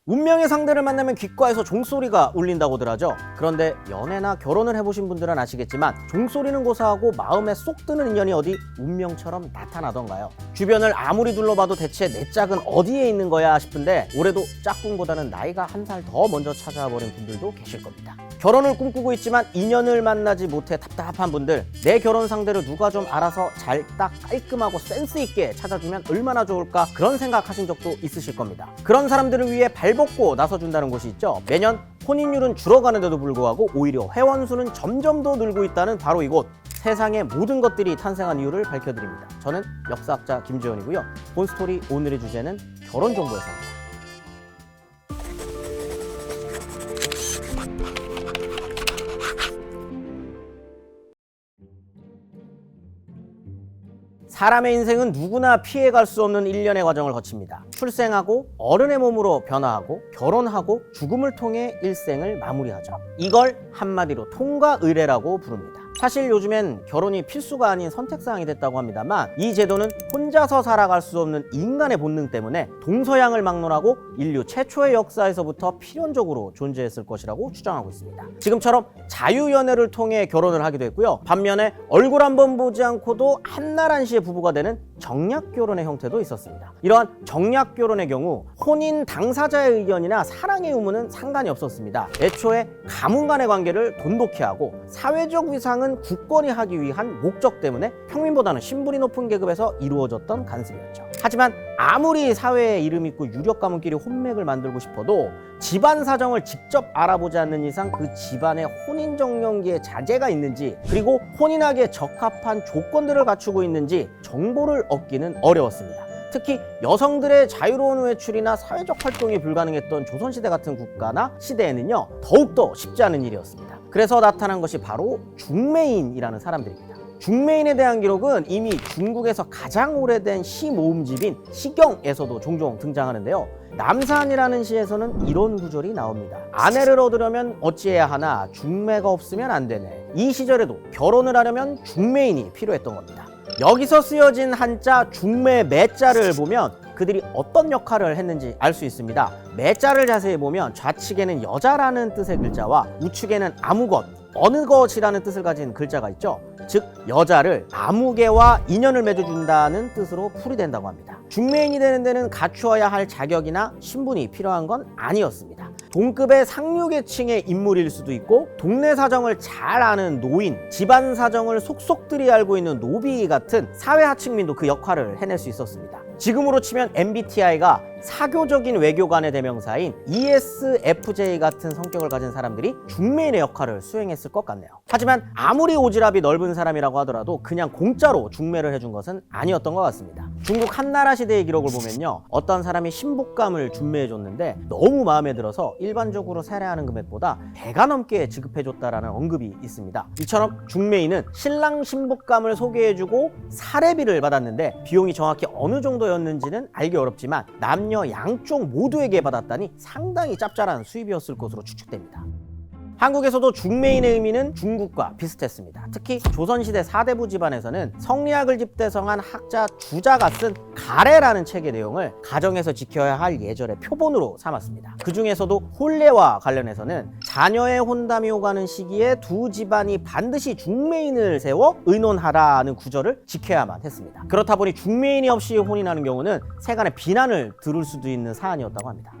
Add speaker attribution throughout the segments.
Speaker 1: 운명의 상대를 만나면 귓가에서 종소리가 울린다고들 하죠. 그런데 연애나 결혼을 해보신 분들은 아시겠지만 종소리는 고사하고 마음에 쏙 드는 인연이 어디 운명처럼 나타나던가요? 주변을 아무리 둘러봐도 대체 내 짝은 어디에 있는 거야 싶은데 올해도 짝꿍보다는 나이가 한 살 더 먼저 찾아와 버린 분들도 계실 겁니다. 결혼을 꿈꾸고 있지만 인연을 만나지 못해 답답한 분들, 내 결혼 상대를 누가 좀 알아서 잘 딱 깔끔하고 센스 있게 찾아주면 얼마나 좋을까 그런 생각하신 적도 있으실 겁니다. 그런 사람들을 위해 발벗고 나서준다는 곳이 있죠. 매년 혼인율은 줄어가는데도 불구하고 오히려 회원수는 점점 더 늘고 있다는 바로 이곳. 세상의 모든 것들이 탄생한 이유를 밝혀드립니다. 저는 역사학자 김지원이고요. 본스토리 오늘의 주제는 결혼정보회사입니다. 사람의 인생은 누구나 피해갈 수 없는 일련의 과정을 거칩니다. 출생하고 어른의 몸으로 변화하고 결혼하고 죽음을 통해 일생을 마무리하죠. 이걸 한마디로 통과의례라고 부릅니다. 사실 요즘엔 결혼이 필수가 아닌 선택사항이 됐다고 합니다만 이 제도는 혼자서 살아갈 수 없는 인간의 본능 때문에 동서양을 막론하고 인류 최초의 역사에서부터 필연적으로 존재했을 것이라고 추정하고 있습니다. 지금처럼 자유연애를 통해 결혼을 하기도 했고요. 반면에 얼굴 한번 보지 않고도 한날 한시에 부부가 되는 정략결혼의 형태도 있었습니다. 이러한 정략결혼의 경우 혼인 당사자의 의견이나 사랑의 의무는 상관이 없었습니다. 애초에 가문 간의 관계를 돈독히 하고 사회적 위상은 굳건히 하기 위한 목적 때문에 평민보다는 신분이 높은 계급에서 이루어졌던 간습이었죠. 하지만 아무리 사회에 이름 있고 유력 가문끼리 혼맥을 만들고 싶어도 집안 사정을 직접 알아보지 않는 이상 그 집안에 혼인정령기에 자제가 있는지 그리고 혼인하기에 적합한 조건들을 갖추고 있는지 정보를 얻기는 어려웠습니다. 특히 여성들의 자유로운 외출이나 사회적 활동이 불가능했던 조선시대 같은 국가나 시대에는요 더욱더 쉽지 않은 일이었습니다. 그래서 나타난 것이 바로 중매인이라는 사람들입니다. 중매인에 대한 기록은 이미 중국에서 가장 오래된 시 모음집인 시경에서도 종종 등장하는데요. 남산이라는 시에서는 이런 구절이 나옵니다. 아내를 얻으려면 어찌해야 하나 중매가 없으면 안 되네. 이 시절에도 결혼을 하려면 중매인이 필요했던 겁니다. 여기서 쓰여진 한자 중매 매자를 보면 그들이 어떤 역할을 했는지 알 수 있습니다. 매자를 자세히 보면 좌측에는 여자라는 뜻의 글자와 우측에는 아무것, 어느 것이라는 뜻을 가진 글자가 있죠. 즉 여자를 아무개와 인연을 맺어준다는 뜻으로 풀이된다고 합니다. 중매인이 되는 데는 갖추어야 할 자격이나 신분이 필요한 건 아니었습니다. 동급의 상류계층의 인물일 수도 있고 동네 사정을 잘 아는 노인, 집안 사정을 속속들이 알고 있는 노비 같은 사회하층민도 그 역할을 해낼 수 있었습니다. 지금으로 치면 MBTI가 사교적인 외교관의 대명사인 ESFJ 같은 성격을 가진 사람들이 중매인의 역할을 수행했을 것 같네요. 하지만 아무리 오지랖이 넓은 사람이라고 하더라도 그냥 공짜로 중매를 해준 것은 아니었던 것 같습니다. 중국 한나라 시대의 기록을 보면요, 어떤 사람이 신복감을 중매해줬는데 너무 마음에 들어서 일반적으로 세례하는 금액보다 배가 넘게 지급해줬다라는 언급이 있습니다. 이처럼 중매인은 신랑 신복감을 소개해주고 사례비를 받았는데 비용이 정확히 어느 정도였는지는 알기 어렵지만 남녀 양쪽 모두에게 받았다니 상당히 짭짤한 수입이었을 것으로 추측됩니다. 한국에서도 중매인의 의미는 중국과 비슷했습니다. 특히 조선시대 사대부 집안에서는 성리학을 집대성한 학자 주자가 쓴 가례라는 책의 내용을 가정에서 지켜야 할 예절의 표본으로 삼았습니다. 그 중에서도 혼례와 관련해서는 자녀의 혼담이 오가는 시기에 두 집안이 반드시 중매인을 세워 의논하라는 구절을 지켜야만 했습니다. 그렇다 보니 중매인이 없이 혼인하는 경우는 세간의 비난을 들을 수도 있는 사안이었다고 합니다.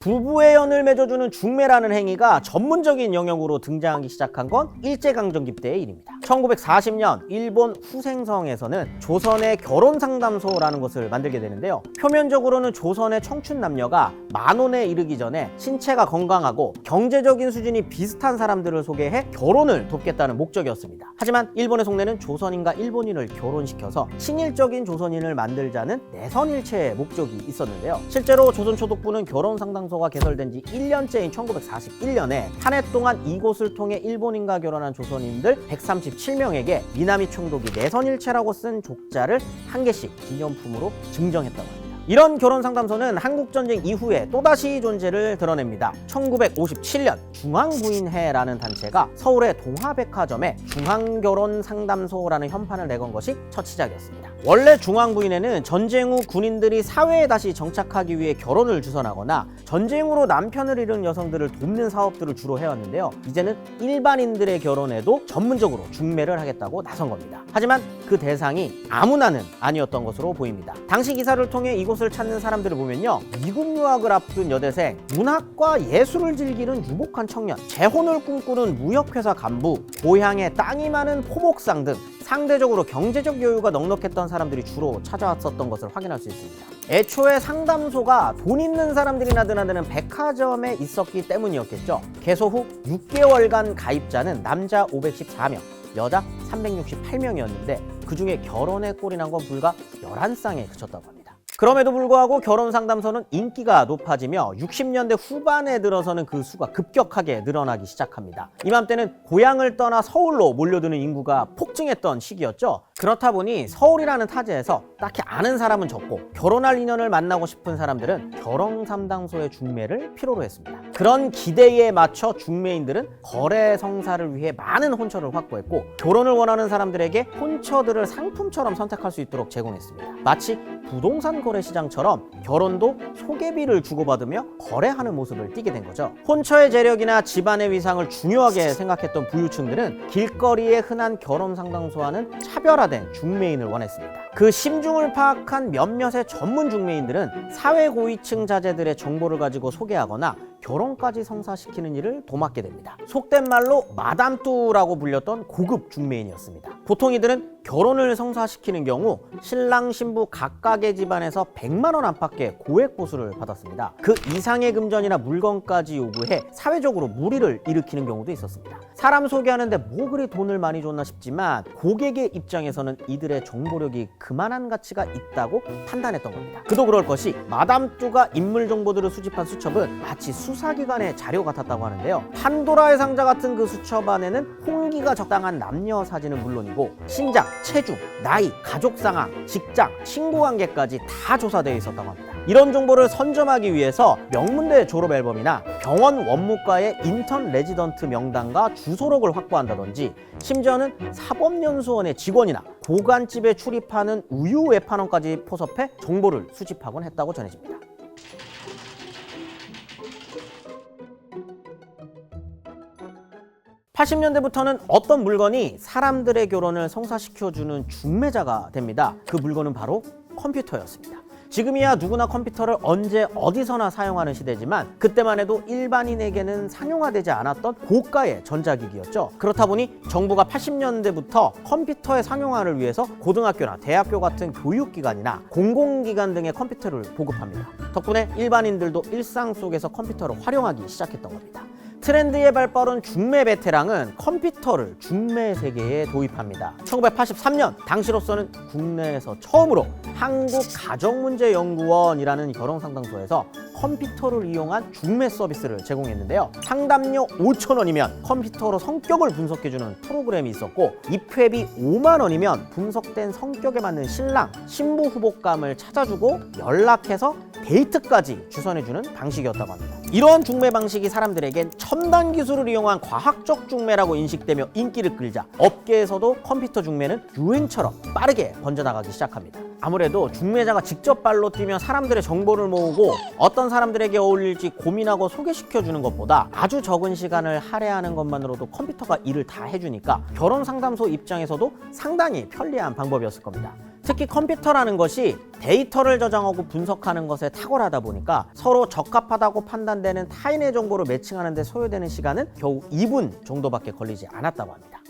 Speaker 1: 부부의 연을 맺어주는 중매라는 행위가 전문적인 영역으로 등장하기 시작한 건 일제강점기 때의 일입니다. 1940년 일본 후생성에서는 조선의 결혼상담소라는 것을 만들게 되는데요. 표면적으로는 조선의 청춘 남녀가 만혼에 이르기 전에 신체가 건강하고 경제적인 수준이 비슷한 사람들을 소개해 결혼을 돕겠다는 목적이었습니다. 하지만 일본의 속내는 조선인과 일본인을 결혼시켜서 친일적인 조선인을 만들자는 내선일체의 목적이 있었는데요. 실제로 조선초독부는 결혼상담소 가 개설된 지 1년째인 1941년에 한 해 동안 이곳을 통해 일본인과 결혼한 조선인들 137명에게 미나미 총독이 내선일체라고 쓴 족자를 한 개씩 기념품으로 증정했다고 합니다. 이런 결혼상담소는 한국전쟁 이후에 또다시 존재를 드러냅니다. 1957년 중앙부인회라는 단체가 서울의 동화백화점에 중앙결혼상담소라는 현판을 내건 것이 첫 시작이었습니다. 원래 중앙부인회는 전쟁 후 군인들이 사회에 다시 정착하기 위해 결혼을 주선하거나 전쟁으로 남편을 잃은 여성들을 돕는 사업들을 주로 해왔는데요. 이제는 일반인들의 결혼에도 전문적으로 중매를 하겠다고 나선 겁니다. 하지만 그 대상이 아무나는 아니었던 것으로 보입니다. 당시 기사를 통해 이곳을 찾는 사람들을 보면요, 미국 유학을 앞둔 여대생, 문학과 예술을 즐기는 유복한 청년, 재혼을 꿈꾸는 무역회사 간부, 고향에 땅이 많은 포목상 등 상대적으로 경제적 여유가 넉넉했던 사람들이 주로 찾아왔었던 것을 확인할 수 있습니다. 애초에 상담소가 돈 있는 사람들이나 드나드는 백화점에 있었기 때문이었겠죠. 개소 후 6개월간 가입자는 남자 514명, 여자 368명이었는데 그 중에 결혼에 꼴이 난 건 불과 11쌍에 그쳤다고 합니다. 그럼에도 불구하고 결혼상담소는 인기가 높아지며 60년대 후반에 들어서는 그 수가 급격하게 늘어나기 시작합니다. 이맘때는 고향을 떠나 서울로 몰려드는 인구가 폭증했던 시기였죠. 그렇다 보니 서울이라는 타지에서 딱히 아는 사람은 적고 결혼할 인연을 만나고 싶은 사람들은 결혼상담소의 중매를 필요로 했습니다. 그런 기대에 맞춰 중매인들은 거래 성사를 위해 많은 혼처를 확보했고 결혼을 원하는 사람들에게 혼처들을 상품처럼 선택할 수 있도록 제공했습니다. 마치 부동산 거래 시장처럼 결혼도 소개비를 주고받으며 거래하는 모습을 띠게 된 거죠. 혼처의 재력이나 집안의 위상을 중요하게 생각했던 부유층들은 길거리에 흔한 결혼상담소와는 차별화된 중매인을 원했습니다. 그 심중을 파악한 몇몇의 전문 중매인들은 사회 고위층 자제들의 정보를 가지고 소개하거나 결혼까지 성사시키는 일을 도맡게 됩니다. 속된 말로 마담뚜라고 불렸던 고급 중매인이었습니다. 보통 이들은 결혼을 성사시키는 경우 신랑 신부 각각의 집안에서 100만 원 안팎의 고액 보수를 받았습니다. 그 이상의 금전이나 물건까지 요구해 사회적으로 물의를 일으키는 경우도 있었습니다. 사람 소개하는데 뭐 그리 돈을 많이 줬나 싶지만 고객의 입장에서는 이들의 정보력이 그만한 가치가 있다고 판단했던 겁니다. 그도 그럴 것이 마담뚜가 인물 정보들을 수집한 수첩은 마치 수사기관의 자료 같았다고 하는데요. 판도라의 상자 같은 그 수첩 안에는 홍기가 적당한 남녀 사진은 물론이고 신장, 체중, 나이, 가족 상황, 직장, 친구 관계까지 다 조사되어 있었다고 합니다. 이런 정보를 선점하기 위해서 명문대 졸업 앨범이나 병원 원무과의 인턴 레지던트 명단과 주소록을 확보한다든지 심지어는 사법연수원의 직원이나 고간집에 출입하는 우유 외판원까지 포섭해 정보를 수집하곤 했다고 전해집니다. (80년대부터는) 어떤 물건이 사람들의 결혼을 성사시켜주는 중매자가 됩니다. 그 물건은 바로 컴퓨터였습니다. 지금이야 누구나 컴퓨터를 언제 어디서나 사용하는 시대지만 그때만 해도 일반인에게는 상용화되지 않았던 고가의 전자기기였죠. 그렇다 보니 정부가 80년대부터 컴퓨터의 상용화를 위해서 고등학교나 대학교 같은 교육기관이나 공공기관 등의 컴퓨터를 보급합니다. 덕분에 일반인들도 일상 속에서 컴퓨터를 활용하기 시작했던 겁니다. 트렌드에 발빠른 중매 베테랑은 컴퓨터를 중매 세계에 도입합니다. 1983년 당시로서는 국내에서 처음으로 한국가정문제연구원이라는 결혼상담소에서 컴퓨터를 이용한 중매 서비스를 제공했는데요. 상담료 5,000원이면 컴퓨터로 성격을 분석해주는 프로그램이 있었고 입회비 5만 원이면 분석된 성격에 맞는 신랑, 신부 후보감을 찾아주고 연락해서 데이트까지 주선해주는 방식이었다고 합니다. 이러한 중매 방식이 사람들에겐 첨단 기술을 이용한 과학적 중매라고 인식되며 인기를 끌자 업계에서도 컴퓨터 중매는 유행처럼 빠르게 번져나가기 시작합니다. 아무래도 중매자가 직접 발로 뛰며 사람들의 정보를 모으고 어떤 사람들에게 어울릴지 고민하고 소개시켜주는 것보다 아주 적은 시간을 할애하는 것만으로도 컴퓨터가 일을 다 해주니까 결혼상담소 입장에서도 상당히 편리한 방법이었을 겁니다. 특히 컴퓨터라는 것이 데이터를 저장하고 분석하는 것에 탁월하다 보니까 서로 적합하다고 판단되는 타인의 정보를 매칭하는 데 소요되는 시간은 겨우 2분 정도밖에 걸리지 않았다고 합니다.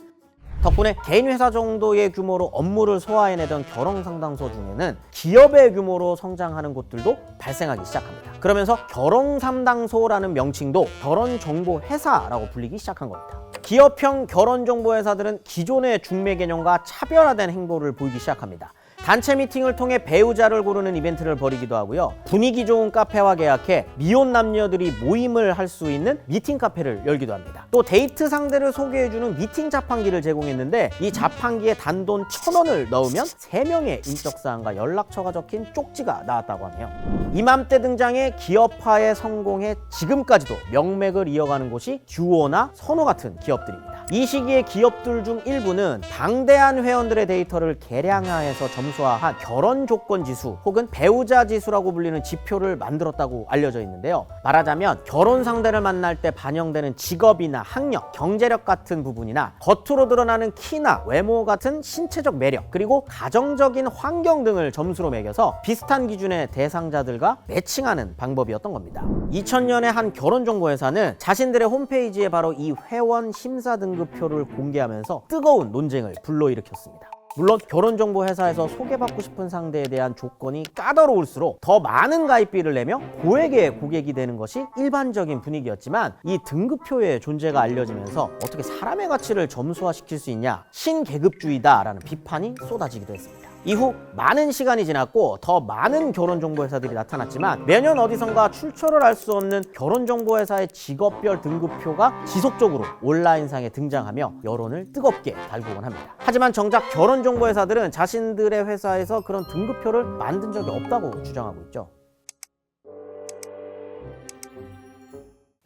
Speaker 1: 덕분에 개인 회사 정도의 규모로 업무를 소화해내던 결혼상담소 중에는 기업의 규모로 성장하는 곳들도 발생하기 시작합니다. 그러면서 결혼상담소라는 명칭도 결혼정보회사라고 불리기 시작한 겁니다. 기업형 결혼정보회사들은 기존의 중매 개념과 차별화된 행보를 보이기 시작합니다. 단체 미팅을 통해 배우자를 고르는 이벤트를 벌이기도 하고요. 분위기 좋은 카페와 계약해 미혼 남녀들이 모임을 할 수 있는 미팅 카페를 열기도 합니다. 또 데이트 상대를 소개해주는 미팅 자판기를 제공했는데 이 자판기에 단돈 1,000원을 넣으면 3명의 인적사항과 연락처가 적힌 쪽지가 나왔다고 하네요. 이맘때 등장해 기업화에 성공해 지금까지도 명맥을 이어가는 곳이 듀오나 선호 같은 기업들입니다. 이 시기에 기업들 중 일부는 방대한 회원들의 데이터를 계량화해서 점수화한 결혼 조건 지수 혹은 배우자 지수라고 불리는 지표를 만들었다고 알려져 있는데요. 말하자면 결혼 상대를 만날 때 반영되는 직업이나 학력, 경제력 같은 부분이나 겉으로 드러나는 키나 외모 같은 신체적 매력, 그리고 가정적인 환경 등을 점수로 매겨서 비슷한 기준의 대상자들과 매칭하는 방법이었던 겁니다. 2000년에 한 결혼정보회사는 자신들의 홈페이지에 바로 이 회원 심사 등급표를 공개하면서 뜨거운 논쟁을 불러일으켰습니다. 물론 결혼정보회사에서 소개받고 싶은 상대에 대한 조건이 까다로울수록 더 많은 가입비를 내며 고액의 고객이 되는 것이 일반적인 분위기였지만 이 등급표의 존재가 알려지면서 어떻게 사람의 가치를 점수화시킬 수 있냐, 신계급주의다라는 비판이 쏟아지기도 했습니다. 이후 많은 시간이 지났고 더 많은 결혼정보회사들이 나타났지만 매년 어디선가 출처를 알 수 없는 결혼정보회사의 직업별 등급표가 지속적으로 온라인상에 등장하며 여론을 뜨겁게 달구곤 합니다. 하지만 정작 결혼정보회사들은 자신들의 회사에서 그런 등급표를 만든 적이 없다고 주장하고 있죠.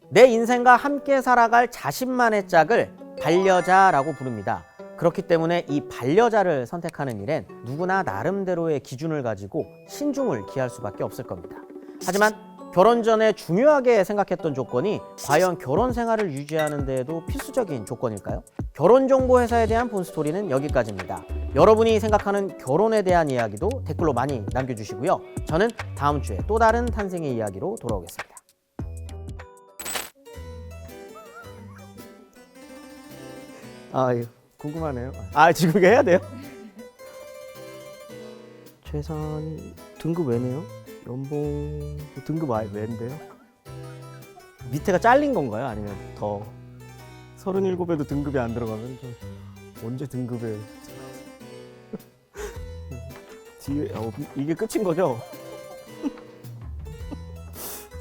Speaker 1: 내 인생과 함께 살아갈 자신만의 짝을 반려자라고 부릅니다. 그렇기 때문에 이 반려자를 선택하는 일엔 누구나 나름대로의 기준을 가지고 신중을 기할 수밖에 없을 겁니다. 하지만 결혼 전에 중요하게 생각했던 조건이 과연 결혼 생활을 유지하는 데에도 필수적인 조건일까요? 결혼정보회사에 대한 본스토리는 여기까지입니다. 여러분이 생각하는 결혼에 대한 이야기도 댓글로 많이 남겨주시고요. 저는 다음 주에 또 다른 탄생의 이야기로 돌아오겠습니다. 궁금하네요. 지금 이거 해야 돼요? 최선 등급 왜네요? 연봉 등급 왜인데요? 밑에가 잘린 건가요? 아니면 더 37에도 등급이 안 들어가면 좀 언제 등급에 뒤에 이게 끝인 거죠?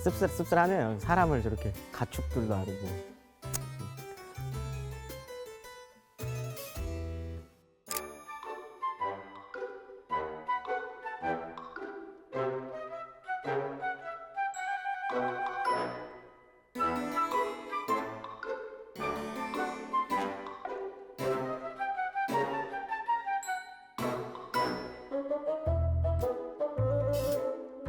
Speaker 1: 씁쓸하네요. 사람을 저렇게 가축들도 아니고.